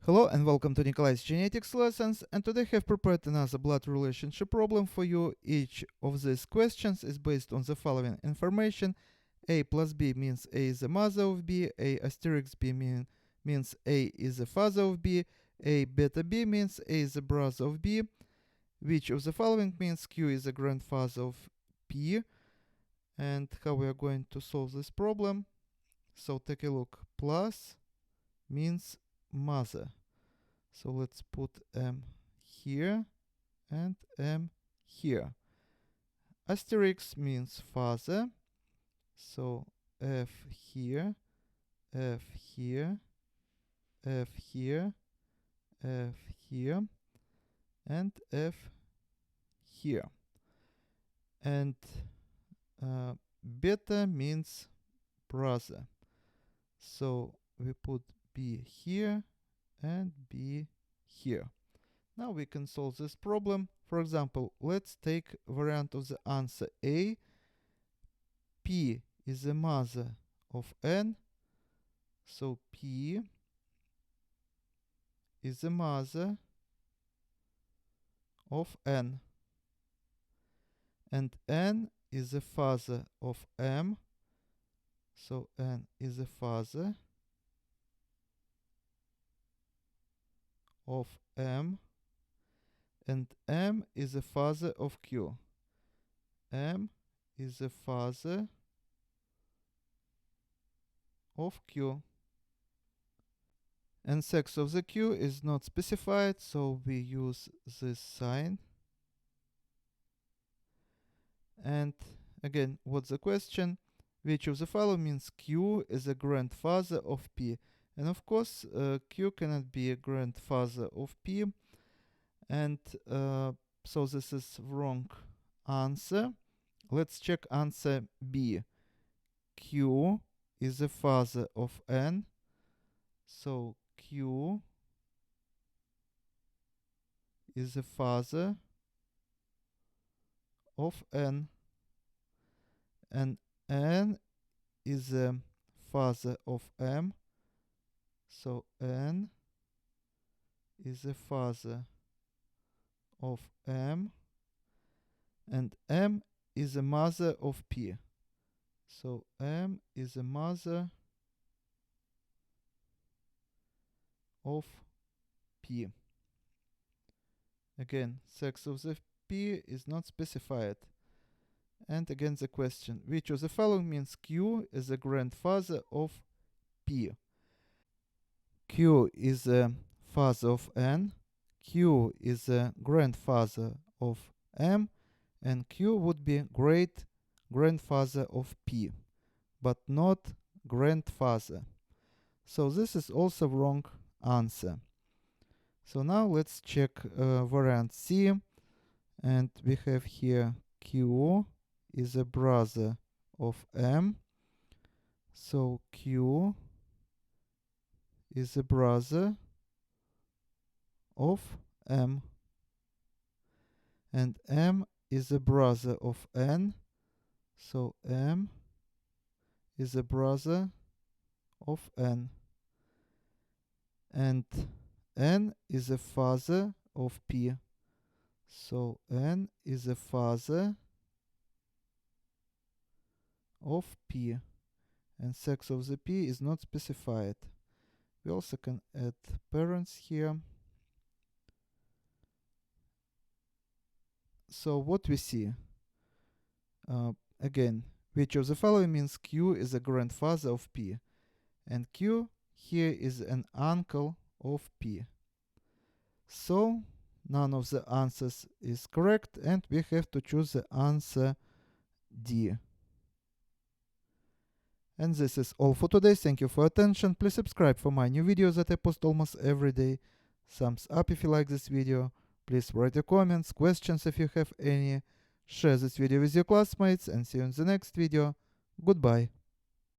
Hello and welcome to Nikolai's Genetics Lessons, and today I have prepared another blood relationship problem for you. Each of these questions is based on the following information. A plus B means A is the mother of B, A asterisk B means A is the father of B, A beta B means A is the brother of B, which of the following means Q is the grandfather of P, and how we are going to solve this problem. So take a look. Plus means mother. So let's put M here and M here. Asterisk means father. So F here, F here, F here, F here, and F here. And beta means brother. So we put B here and B here. Now we can solve this problem. For example, let's take variant of the answer A. P is the mother of N. So P is the mother of N. And N is the father of M. So N is the father of M, and M is the father of Q. M is the father of Q. And sex of the Q is not specified, so we use this sign. And again, what's the question? Which of the following means Q is a grandfather of P? And of course, Q cannot be a grandfather of P. And so this is wrong answer. Let's check answer B. Q is the father of N. So Q is the father of N. And N is the father of M. So N is the father of M. And M is the mother of P. So M is the mother of P. Again, sex of the P is not specified. And again the question, which of the following means Q is the grandfather of P? Q is the father of N, Q is the grandfather of M, and Q would be great grandfather of P, but not grandfather. So this is also wrong answer. So now let's check variant C, and we have here Q is a brother of M. So Q is a brother of M. And M is a brother of N. So M is a brother of N. And N is a father of P. So N is a father of P. And sex of the P is not specified. We also can add parents here. So what we see? Again, which of the following means Q is a grandfather of P? And Q here is an uncle of P. So none of the answers is correct, and we have to choose the answer D. And this is all for today. Thank you for your attention. Please subscribe for my new videos that I post almost every day. Thumbs up if you like this video. Please write your comments, questions if you have any. Share this video with your classmates, and see you in the next video. Goodbye.